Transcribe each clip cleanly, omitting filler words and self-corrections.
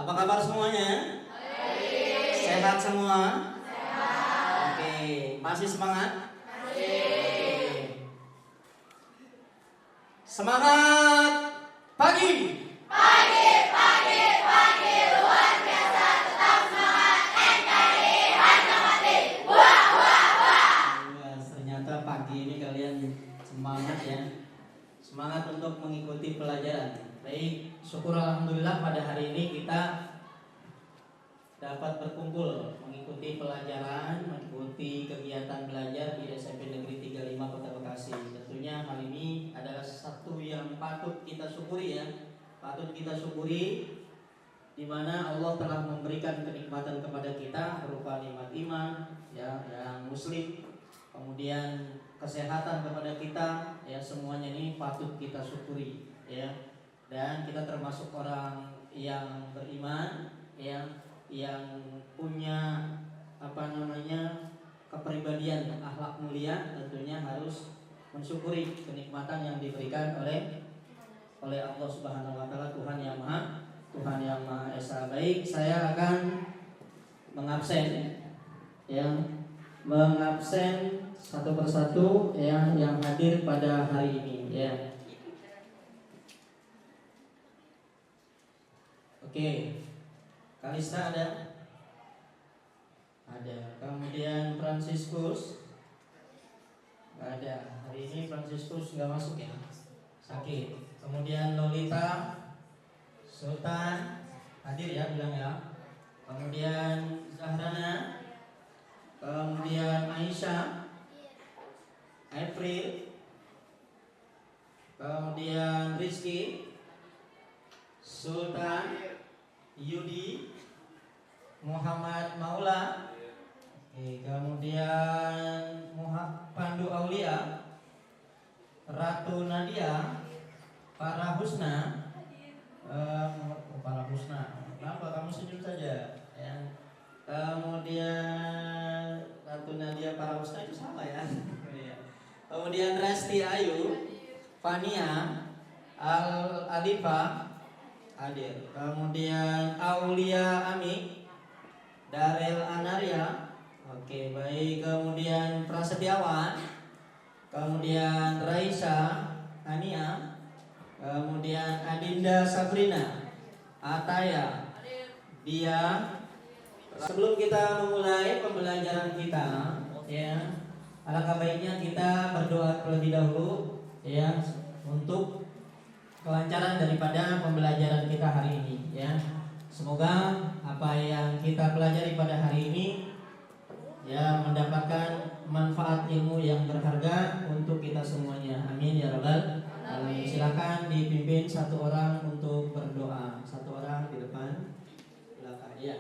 Apa kabar semuanya? Baik. Sehat semua? Sehat. Oke, masih semangat? Masih. Semangat pagi. Pagi, pagi, pagi, luar biasa, tetap semangat, NKRI, harga mati, wah, wah, wah. Ternyata pagi ini kalian semangat ya. Semangat untuk mengikuti pelajaran. Baik, syukur alhamdulillah pada hari ini kita dapat berkumpul mengikuti pelajaran, mengikuti kegiatan belajar di SMP Negeri 35 Kota Bekasi. Tentunya hal ini adalah satu yang patut kita syukuri ya. Patut kita syukuri di mana Allah telah memberikan kenikmatan kepada kita berupa nikmat iman ya, yang muslim, kemudian kesehatan kepada kita ya, semuanya ini patut kita syukuri ya. Dan kita termasuk orang yang beriman ya, yang punya kepribadian akhlak mulia, tentunya harus mensyukuri kenikmatan yang diberikan oleh Allah Subhanahu wa taala, Tuhan yang Maha Esa. Baik, saya akan mengabsen satu persatu yang hadir pada hari ini ya. Oke. Kalista ada? Ada. Kemudian Franciscus nggak ada. Hari ini Franciscus nggak masuk ya, sakit. Kemudian Lolita, Sultan hadir ya, bilang ya. Kemudian Zahrana, kemudian Aisyah, April, kemudian Rizky, Sultan, Yudi, Muhammad Maula, kemudian Pandu Aulia, Ratu Nadia, Para Husna, kenapa kamu senyum saja? Ya. Kemudian Ratu Nadia, Para Husna itu sama ya. Kemudian Resti Ayu, Fania, Alifa hadir. Kemudian Aulia Ami, Darel Anaria. Oke, baik. Kemudian Prasetyawan, kemudian Raisa Ania, kemudian Adinda Sabrina, Ataya, Dia. Sebelum kita memulai pembelajaran kita ya, alangkah baiknya kita berdoa terlebih dahulu ya, untuk kelancaran daripada pembelajaran kita hari ini ya. Semoga apa yang kita pelajari pada hari ini ya mendapatkan manfaat ilmu yang berharga untuk kita semuanya. Amin ya rabbal alamin. Silakan dipimpin satu orang untuk berdoa. Satu orang di depan. Silakan ya.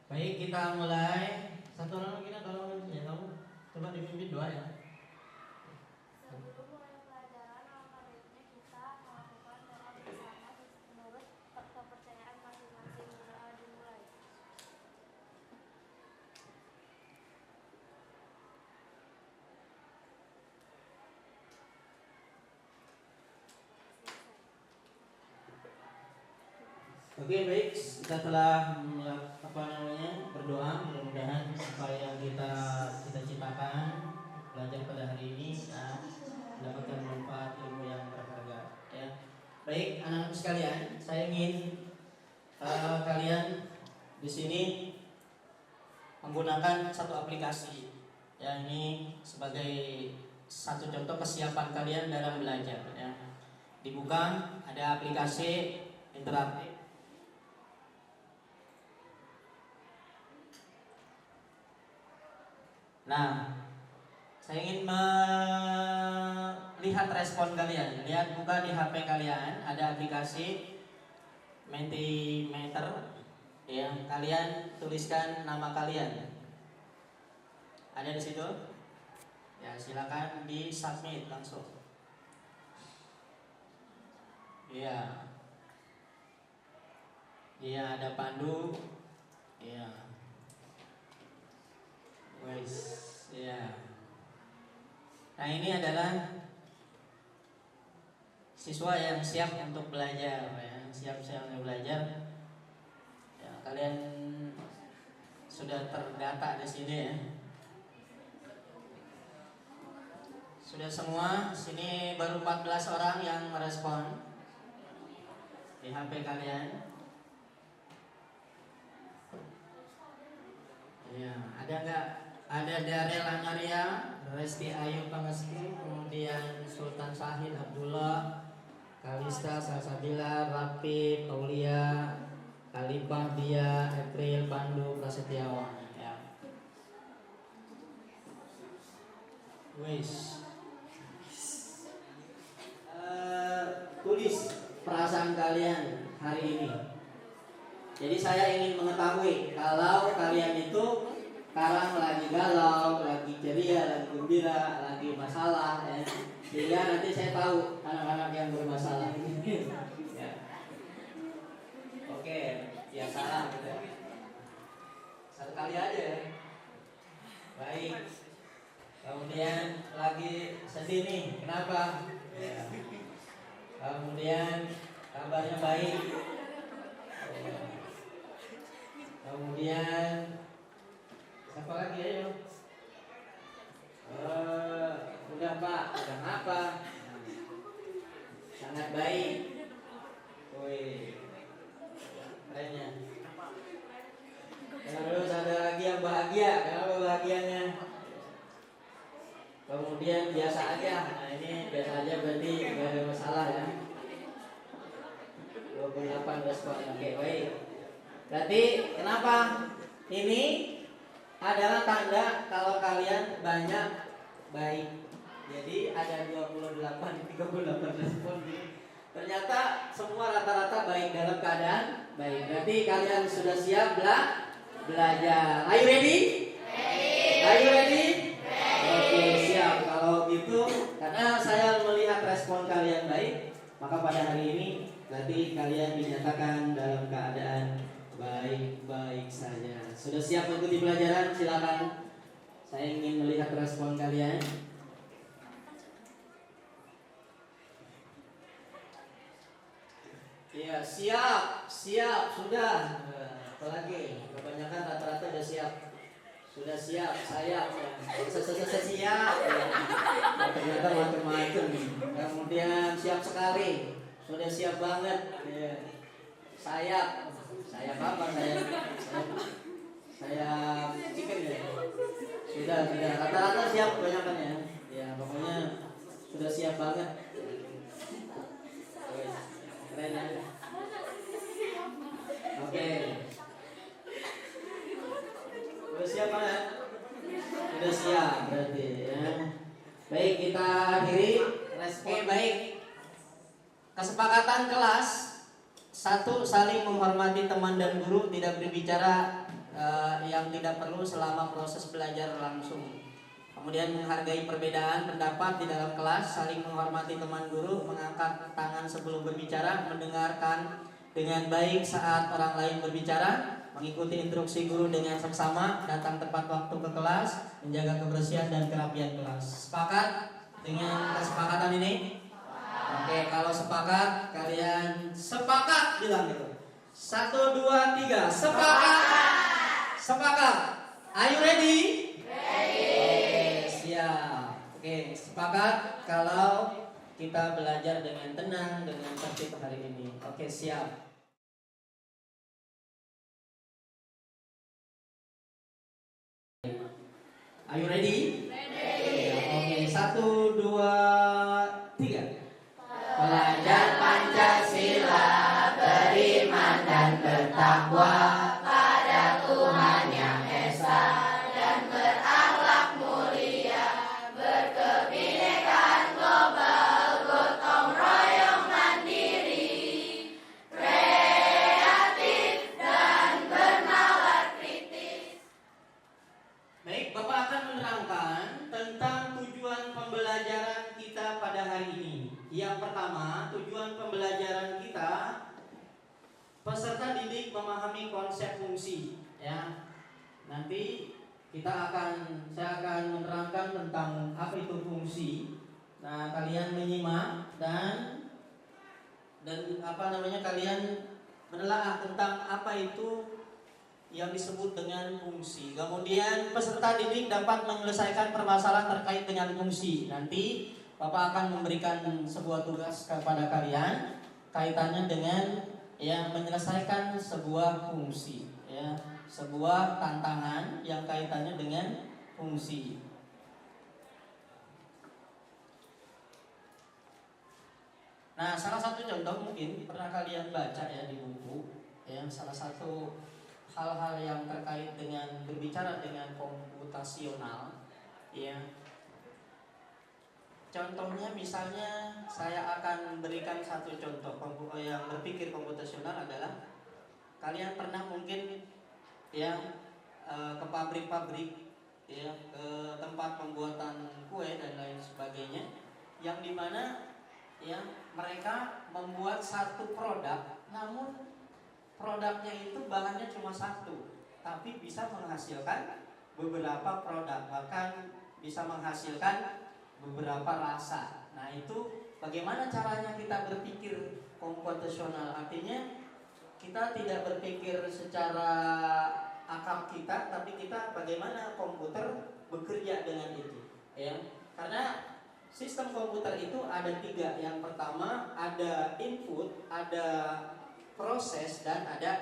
Baik, kita mulai. Satu orang lagi kalau ya, kamu coba dipimpin doa ya. Sebelum mulai pelajaran, alangkah baiknya kita melakukan doa bersama menurut kepercayaan masing-masing. Doa dimulai. Oke, baik, kita telah berdoa. Mudah-mudahan apa yang kita cita-citakan belajar pada hari ini mendapatkan manfaat ilmu yang berharga ya. Baik, anak-anak sekalian, saya ingin kalian di sini menggunakan satu aplikasi ya. Ini sebagai satu contoh kesiapan kalian dalam belajar ya. Dibuka, ada aplikasi interaktif. Nah, saya ingin melihat respon kalian. Lihat, buka di HP kalian, ada aplikasi Mentimeter ya. Kalian tuliskan nama kalian. Ada di situ? Ya, silakan di submit langsung. Iya. Iya, ada Pandu. Iya. Wes, iya. Nah, ini adalah siswa yang siap untuk belajar, ya. Siap-siap untuk belajar. Ya, kalian sudah terdata di sini ya. Sudah semua. Sini baru 14 orang yang merespon di HP kalian. Ya, ada nggak? Ada Darel Anaria, Resti Ayu Pangestu, kemudian Sultan Sahid Abdullah, Kalista Salsabila, Rapi, Aulia, Kalipah Dia, April, Pandu, Prasetyawan. Ya. Wis. Tulis perasaan kalian hari ini. Jadi saya ingin mengetahui kalau kalian itu sekarang lagi galau, lagi ceria, lagi gembira, lagi masalah, ya. Sehingga nanti saya tahu anak-anak yang bermasalah. Ya. Oke, ya salah gitu. Satu kali aja ya. Baik. Kemudian lagi sedih nih, kenapa? Ya. Kemudian kabarnya baik. Kemudian siapa lagi ayo? Udah Pak, udah apa? Sangat baik. Wih, kerennya. Terus ada lagi yang bahagia. Kenapa bahagianya? Kemudian biasa aja. Nah ini biasa aja berarti gak ada masalah ya. 28 respon. Oke, baik. Berarti kenapa? Ini adalah tanda kalau kalian banyak baik. Jadi ada 38 respon. Ternyata semua rata-rata baik dalam keadaan baik. Berarti kalian sudah siap belajar. Are you ready? Are you ready? Oke, siap. Kalau gitu, karena saya melihat respon kalian baik, maka pada hari ini berarti kalian dinyatakan dalam keadaan baik-baik saja. Sudah siap mengikuti pelajaran? Silakan. Saya ingin melihat respon kalian. Ya, siap, sudah. Apalagi kebanyakan rata-rata sudah siap. Sudah siap, saya siap. Ternyata macam-macam. Kemudian siap sekali. Sudah siap banget. Ya. Saya apa? Saya chicken ya. Sudah. Rata-rata siap kebanyakan ya. Ya, pokoknya sudah siap banget. Keren ya. Oke. Sudah siap kan? Sudah siap berarti ya. Baik, kita akhiri. Oke, baik. Kesepakatan kelas. 1. Saling menghormati teman dan guru, tidak berbicara yang tidak perlu selama proses belajar langsung. Kemudian menghargai perbedaan pendapat di dalam kelas, saling menghormati teman guru, mengangkat tangan sebelum berbicara, mendengarkan dengan baik saat orang lain berbicara, mengikuti instruksi guru dengan seksama, datang tepat waktu ke kelas, menjaga kebersihan dan kerapian kelas. Sepakat dengan kesepakatan ini? Oke, kalau sepakat, kalian sepakat bilang gitu. 1, 2, 3, sepakat. Are you ready? Oke, siap. Oke, sepakat kalau kita belajar dengan tenang, dengan tertib hari ini. Oke, siap. Are you ready? Oke, 1, 2, 3. Belajar Pancasila, beriman dan bertakwa pada Tuhan Yang Esa, dan berakhlak mulia, berkebinekaan global, gotong royong mandiri, kreatif dan bernalar kritis. Baik, Bapak akan menerangkan tentang tujuan pembelajaran kita Yang pertama, tujuan pembelajaran kita, peserta didik memahami konsep fungsi, ya. Nanti saya akan menerangkan tentang apa itu fungsi. Nah, kalian menyimak dan kalian menelaah tentang apa itu yang disebut dengan fungsi. Kemudian peserta didik dapat menyelesaikan permasalahan terkait dengan fungsi. Nanti Bapak akan memberikan sebuah tugas kepada kalian kaitannya dengan menyelesaikan sebuah fungsi, ya, sebuah tantangan yang kaitannya dengan fungsi. Nah, salah satu contoh mungkin pernah kalian baca ya di buku, ya, salah satu hal-hal yang terkait dengan berbicara dengan komputasional, ya. Contohnya misalnya saya akan berikan satu contoh yang berpikir komputasional adalah kalian pernah mungkin ke pabrik-pabrik, ya, ke tempat pembuatan kue dan lain sebagainya, yang dimana mereka membuat satu produk, namun produknya itu bahannya cuma satu, tapi bisa menghasilkan beberapa produk, bahkan bisa menghasilkan beberapa rasa. Nah, itu bagaimana caranya kita berpikir komputasional? Artinya kita tidak berpikir secara akal kita, tapi kita bagaimana komputer bekerja dengan itu, ya. Karena sistem komputer itu ada 3. Yang pertama ada input, ada proses, dan ada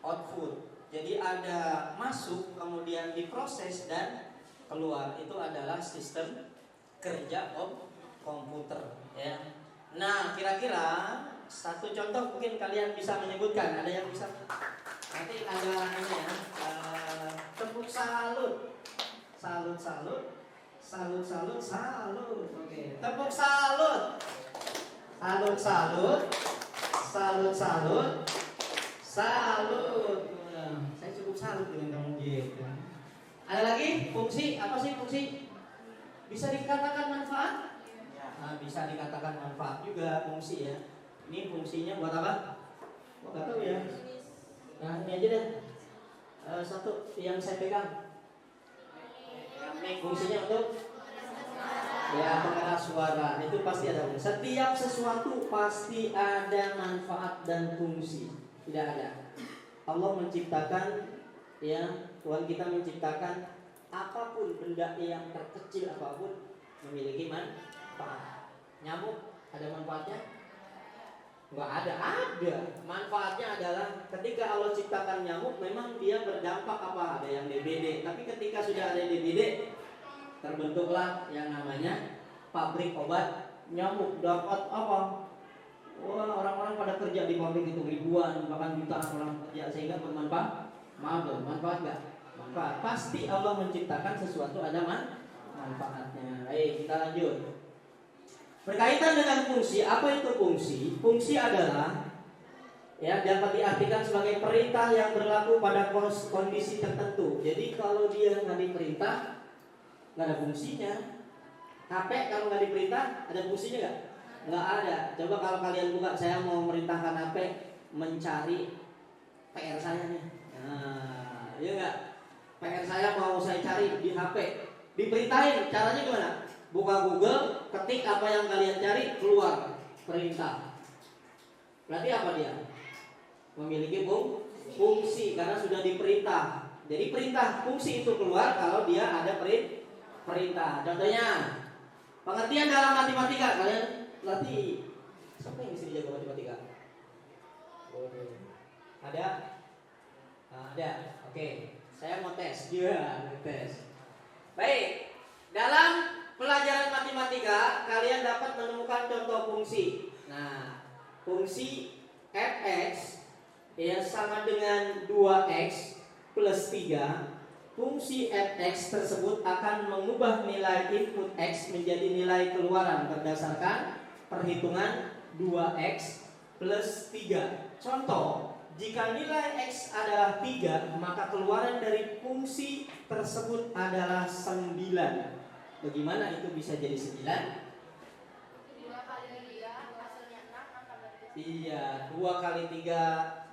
output. Jadi ada masuk, kemudian diproses dan keluar. Itu adalah sistem kerja komputer, ya. Nah, kira-kira satu contoh mungkin kalian bisa menyebutkan. Ada yang bisa? Nanti ada ini ya, tepuk salut. Salut. Oke. Tepuk salut. Salut. Saya cukup salut dengan kamu gitu. Ada lagi? Fungsi, apa sih fungsi? Bisa dikatakan manfaat? Nah, bisa dikatakan manfaat juga fungsi, ya. Ini fungsinya buat apa? Gak tahu ya. Nah, ini aja deh. Satu yang saya pegang. Fungsinya untuk pengeras suara. Itu pasti ada. Setiap sesuatu pasti ada manfaat dan fungsi. Tidak ada. Allah menciptakan, Tuhan kita menciptakan apapun, benda yang terkecil apapun memiliki manfaat. Nyamuk ada manfaatnya? Enggak ada. Manfaatnya adalah ketika Allah ciptakan nyamuk, memang dia berdampak apa? Ada yang DBD. Tapi ketika sudah ada DBD, terbentuklah yang namanya pabrik obat nyamuk. Dapat apa? Wah, orang-orang pada kerja di pabrik itu ribuan, bahkan jutaan orang kerja, sehingga bermanfaat. Manfaat enggak? Manfaat. Pasti Allah menciptakan sesuatu ada manfaatnya. Baik, kita lanjut. Berkaitan dengan fungsi, apa itu fungsi? Fungsi adalah dapat diartikan sebagai perintah yang berlaku pada kondisi tertentu. Jadi kalau dia nggak diperintah, nggak ada fungsinya. HP kalau nggak diperintah, ada fungsinya nggak? Nggak ada. Coba kalau kalian buka, saya mau merintahkan HP mencari PR saya nih. Nah, iya nggak? PR saya mau saya cari di HP. Diperintahin, caranya gimana? Buka Google, ketik apa yang kalian cari, keluar perintah. Berarti apa dia? Memiliki fungsi karena sudah diperintah. Jadi perintah fungsi itu keluar kalau dia ada perintah. Contohnya, pengertian dalam matematika. Kalian latih. Siapa yang bisa jago matematika? Ada? Ada. Oke. Saya mau tes. Tes. Baik. Dalam pelajaran matematika, kalian dapat menemukan contoh fungsi. Nah, fungsi fx sama dengan 2x plus 3. Fungsi fx tersebut akan mengubah nilai input x menjadi nilai keluaran berdasarkan perhitungan 2x plus 3. Contoh, jika nilai x adalah 3, maka keluaran dari fungsi tersebut adalah 9. Bagaimana itu bisa jadi 9? 2 kali Iya, 2 kali 3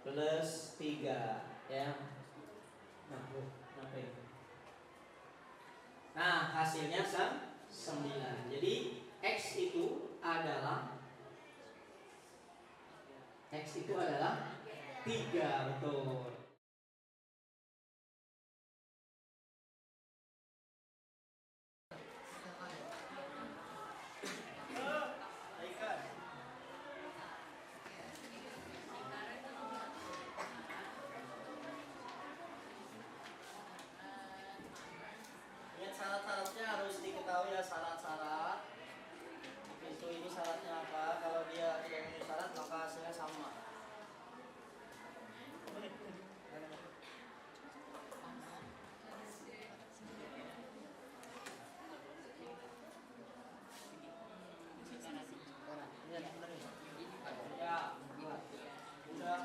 plus 3 ya. Nah, hasilnya 9. Jadi X itu adalah 3, betul. Ingat syarat-syaratnya harus diketahui ya, syarat-syarat. Itu ini syaratnya apa? Kalau dia tidak memenuhi syarat maka hasilnya sama. Ya, udah.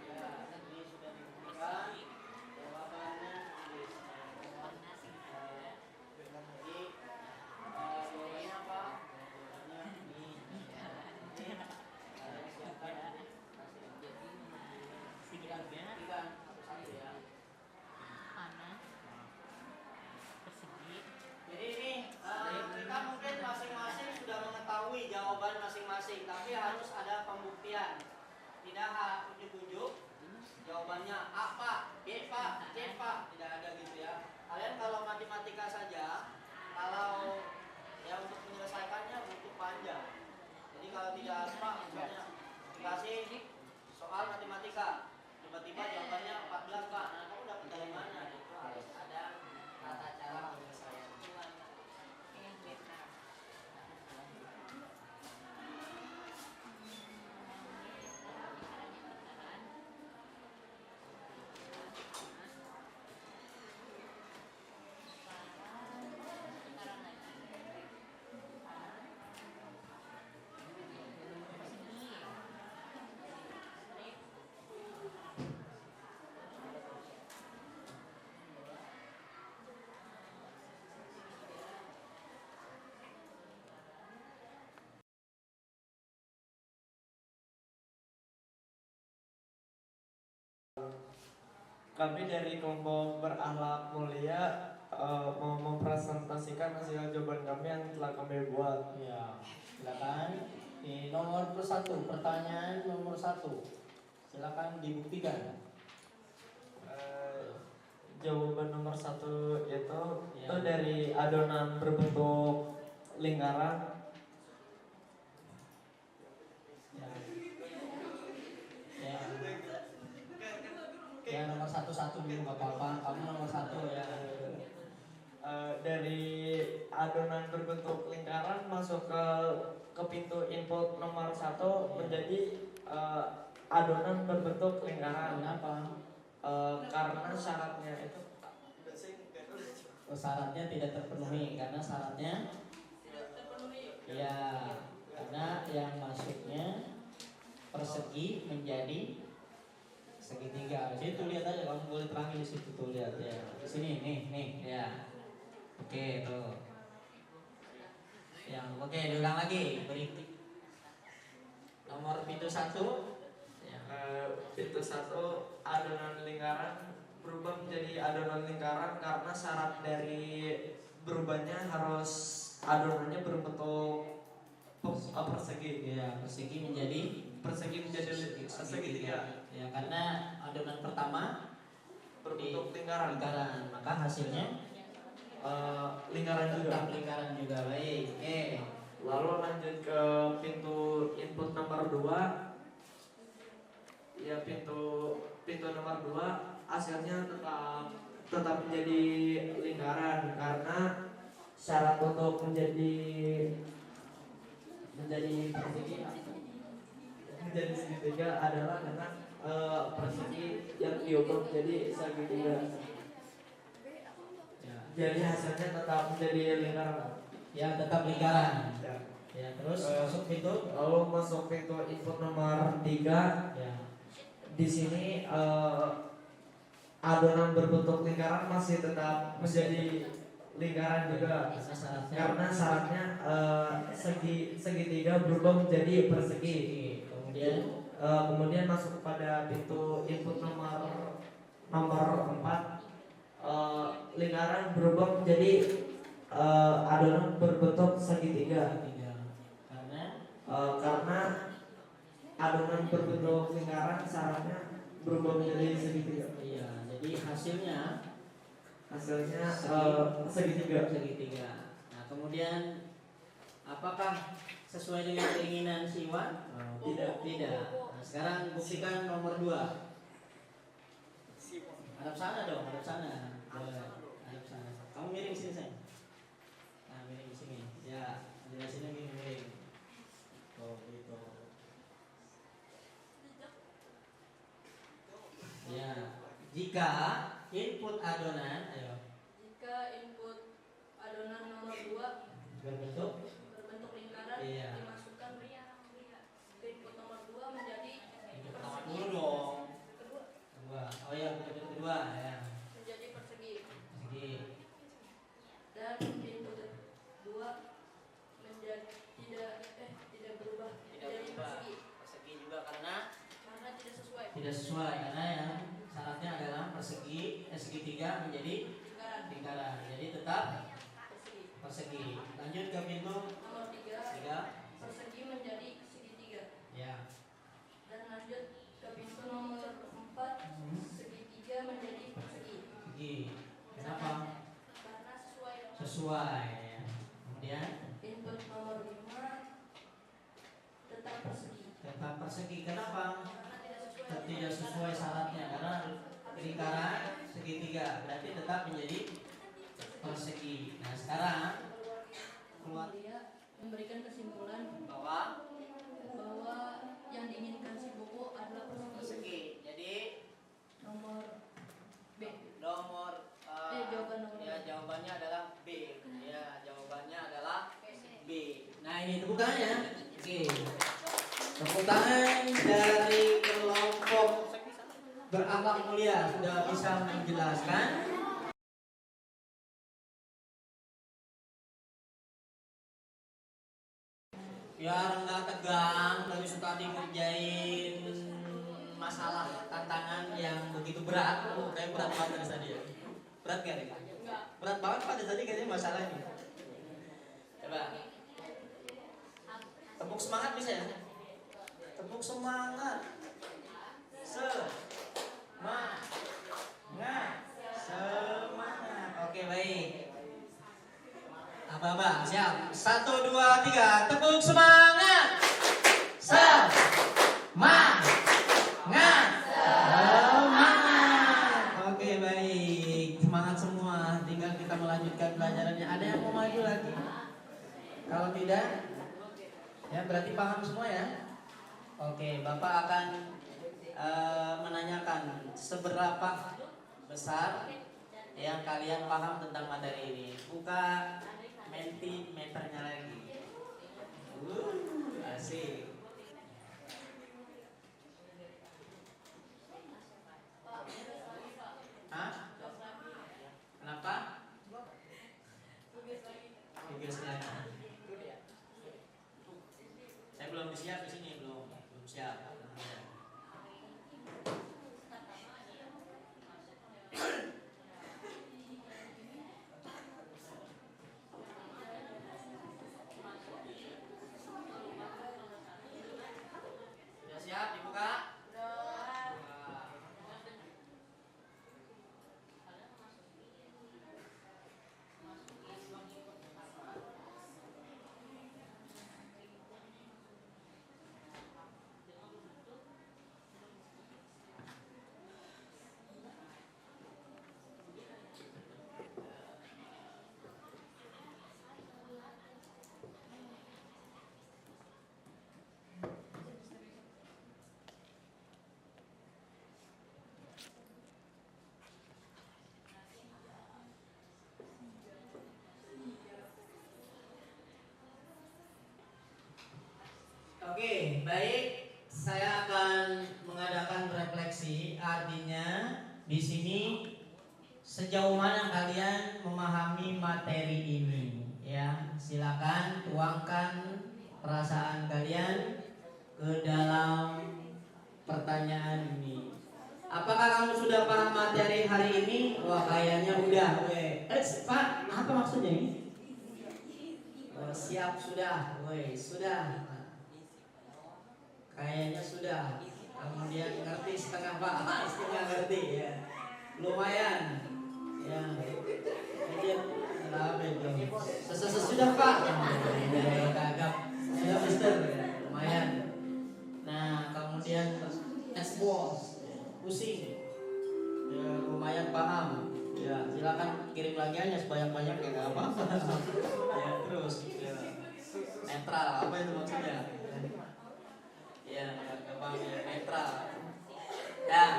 Ya, ini sudah diberikan jawabannya. Jadi jawabannya apa? Jawabannya ini. Siapkan tiga satu ya. Jadi ini kita mungkin masing-masing sudah mengetahui jawaban masing-masing, tapi harus ada pembuktian. Tidak ujuk-ujuk jawabannya A Pak, B Pak, C Pak, tidak ada gitu ya. Kalian kalau matematika saja, kalau ya untuk menyelesaikannya butuh panjang. Jadi kalau tidak apa, misalnya dikasih soal matematika, tiba-tiba jawabannya 14 Pak, nah kamu dapat dari mana? Itu harus ada tata cara penyelesaian. Kami dari kelompok berakhlak mulia mau mempresentasikan hasil jawaban kami yang telah kami buat. Ya, silakan. Di nomor 1, pertanyaan nomor 1. Silakan dibuktikan. Jawaban nomor 1 itu Ya. itu dari adonan berbentuk lingkaran. Ya. Ya. Ya, nomor 1 dulu nggak apa-apa. Kamu nomor 1 ya. Dari adonan berbentuk lingkaran masuk ke pintu input nomor 1 menjadi adonan berbentuk lingkaran. Kenapa? Karena syaratnya itu Syaratnya tidak terpenuhi karena syaratnya ya, karena yang masuknya persegi menjadi segitiga. Situ lihat aja, kamu boleh terangin di situ tuh, lihat ya. Di sini nih ya. Oke, tuh. Yang oke, diulang lagi. Berikut nomor pintu 1 ya. Pintu 1 adonan lingkaran berubah menjadi adonan lingkaran karena syarat dari berubahnya harus adonannya berbentuk persegi. Ya, persegi menjadi segitiga. Ya, karena adonan pertama Berbentuk lingkaran. maka hasilnya Lingkaran juga. tetap lingkaran juga. Baik. Oke. Lalu lanjut ke pintu input nomor 2. Ya, pintu nomor 2 hasilnya tetap menjadi lingkaran karena syarat untuk menjadi segitiga adalah karena persegi yang diubah menjadi segitiga. Ya. Jadi hasilnya tetap menjadi lingkaran. Ya, tetap lingkaran. Ya. Ya, terus masuk pintu. Lalu masuk pintu input nomor 3. Ya. Di sini adonan berbentuk lingkaran masih tetap menjadi lingkaran juga. Syaratnya Karena syaratnya segitiga berubah menjadi persegi. Kemudian masuk kepada pintu input nomor 4, lingkaran berubah menjadi adonan berbentuk segitiga. Karena adonan berbentuk lingkaran syaratnya berubah menjadi segitiga. Iya, jadi hasilnya segitiga. Nah, kemudian apakah sesuai dengan keinginan si Iwan? Tidak. Nah, sekarang buktikan nomor 2. Hadap sana dong, hadap sana. Hadap sana. Kamu miring sini, sayang. Nah, miring di sini. Ya, jelasinnya miring. Oh, gitu. Ya, jika input adonan, Jika input adonan nomor 2 berbentuk lingkaran iya. dimasukkan ke input nomor 2 menjadi Input pertama dulu dong. kedua Oh ya, input kedua ya. menjadi persegi. Persegi. Dan input 2 menjadi tidak berubah menjadi persegi. Persegi juga karena Tidak sesuai karena yang syaratnya adalah segitiga menjadi lingkaran. Jadi tetap persegi. Lanjut ke pintu nomor 3, persegi menjadi segitiga. Ya. Dan lanjut ke pintu nomor 4, segitiga menjadi persegi. Persegi. Kenapa? Karena Sesuai ya. Kemudian input nomor 5 tetap persegi. Kenapa? Tidak sesuai syaratnya karena lingkaran segitiga berarti tetap menjadi persegi. Nah, sekarang keluar Memberikan kesimpulan bahwa yang diinginkan si buku adalah persegi. Jadi Nomor B. Jawabannya adalah B. Ya, jawabannya adalah B. Nah, ini tepuk tangannya. Oke. Tepuk tangan dari kelompok berakhlak mulia sudah bisa menjelaskan. Biar nggak tegang, dari tadi ngerjain masalah tantangan yang begitu berat. Kayak berat banget dari tadi ya. Berat gak nih? Berat banget pada tadi kayaknya masalah ini. Coba. Tepuk semangat bisa ya? Tepuk semangat. Semangat. Oke, baik. Aba-aba, siap. 1, 2, 3. Tepuk semangat. Semangat. Oke, baik. Semangat semua. Tinggal kita melanjutkan pelajarannya. Ada yang mau maju lagi? Kalau tidak, ya berarti paham semua ya. Oke, Bapak akan menanyakan seberapa besar yang kalian paham tentang materi ini. Buka mentimeternya lagi. Asik. Hah? Kenapa? Tugas lagi. Saya belum siap di sini, belum siap. Sudah siap dibuka? Oke, baik. Saya akan mengadakan refleksi. Artinya di sini sejauh mana kalian memahami materi ini? Ya, silakan tuangkan perasaan kalian ke dalam pertanyaan ini. Apakah kamu sudah paham materi hari ini? Wah, kayaknya udah. Pak, apa maksudnya ini? Oh, siap sudah. Sudah. Kayaknya sudah. Kemudian ngerti setengah Pak, setengah ngerti ya. Lumayan. Ya. Kemudian apa itu? Sudah Pak. Agak sudah Mister. Lumayan. Nah, kemudian boss pusing. Ya, lumayan paham. Ya, silakan kirim lagi aja sebanyak-banyaknya enggak apa-apa. Ya, terus ya. Netral, apa itu maksudnya? Ya, gampang ya, netral. Dan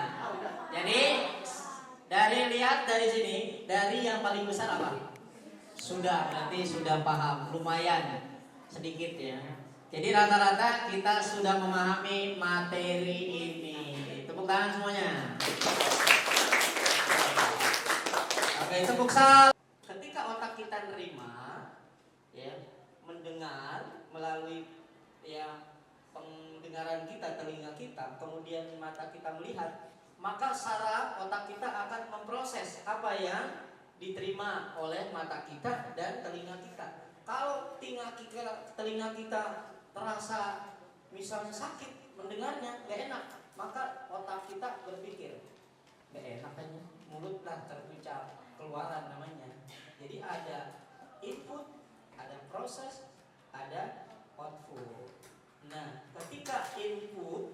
jadi lihat dari sini, dari yang paling besar apa? Sudah, berarti sudah paham, lumayan sedikit ya. Jadi rata-rata kita sudah memahami materi ini. Tepuk tangan semuanya. Oke, tepuk salam. Ketika otak kita nerima, ya, mendengar melalui ya pendengaran kita, telinga kita, kemudian mata kita melihat, maka saraf otak kita akan memproses apa yang diterima oleh mata kita dan telinga kita. Kalau telinga kita terasa misalnya sakit mendengarnya, gak enak, maka otak kita berpikir gak enak aja, mulut lah terucap keluaran namanya. Jadi ada input, ada proses, ada output. Nah, ketika input,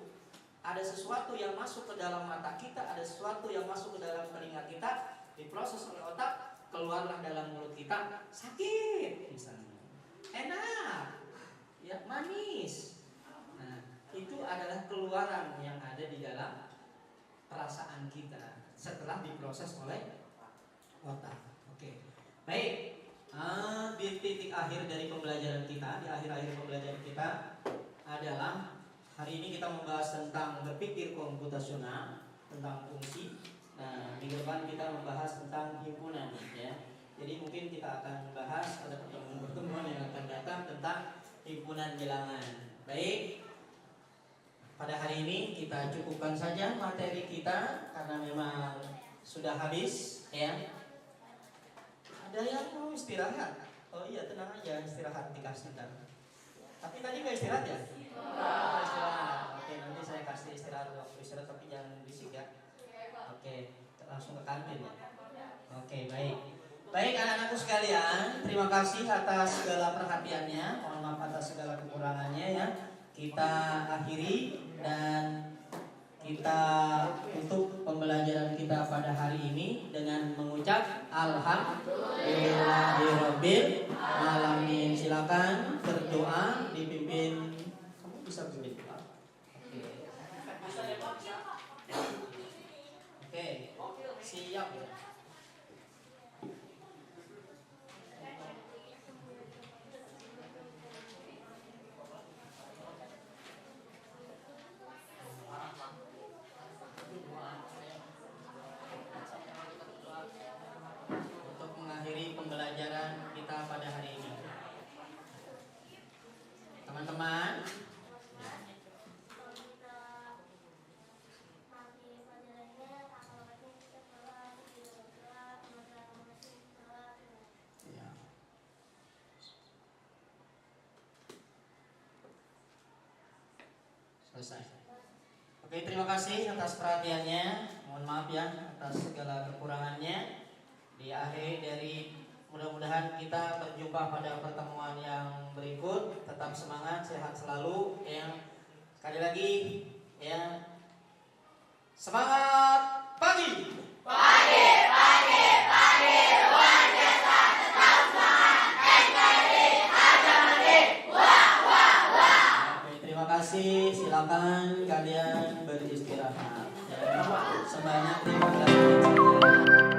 ada sesuatu yang masuk ke dalam mata kita, ada sesuatu yang masuk ke dalam telinga kita, diproses oleh otak, keluarlah dalam mulut kita, sakit misalnya, enak, ya manis. Nah, itu adalah keluaran yang ada di dalam perasaan kita setelah diproses oleh otak. Oke, baik. Di titik akhir dari pembelajaran kita, di akhir-akhir pembelajaran kita adalah hari ini kita membahas tentang berpikir komputasional, tentang fungsi. Nah, di depan kita membahas tentang himpunan, ya. Jadi mungkin kita akan membahas pada pertemuan yang akan datang tentang himpunan bilangan. Baik. Pada hari ini kita cukupkan saja materi kita karena memang sudah habis, ya. Ada yang mau istirahat? Oh iya, tenang aja, istirahat dikasih ntar. Tapi tadi nggak istirahat ya? Istirahat. Oke, nanti saya kasih istirahat waktu istirahat, tapi jangan berisik ya. Oke, langsung ke kantin ya. Oke, baik. Baik anak-anakku sekalian, terima kasih atas segala perhatiannya. Mohon maaf atas segala kekurangannya ya. Kita akhiri dan kita tutup pembelajaran kita pada hari ini dengan mengucap Alhamdulillahirabbil alamin. Silakan berdoa dipimpin. Kamu bisa pimpin doa. Oke. Siap ya. Pembelajaran kita pada hari ini, teman-teman. Selesai. Oke, terima kasih atas perhatiannya. Mohon maaf ya atas segala kekurangannya. Di akhir dari mudah-mudahan kita berjumpa pada pertemuan yang berikut. Tetap semangat, sehat selalu ya. Sekali lagi ya. Semangat pagi. Pagi, pagi, pagi. Luar biasa. Tetap semangat. NKRI Harmoni. Wah, wah, wah. Oke, terima kasih. Silakan kalian beristirahat. Ya, sebanyak 15 menit saja.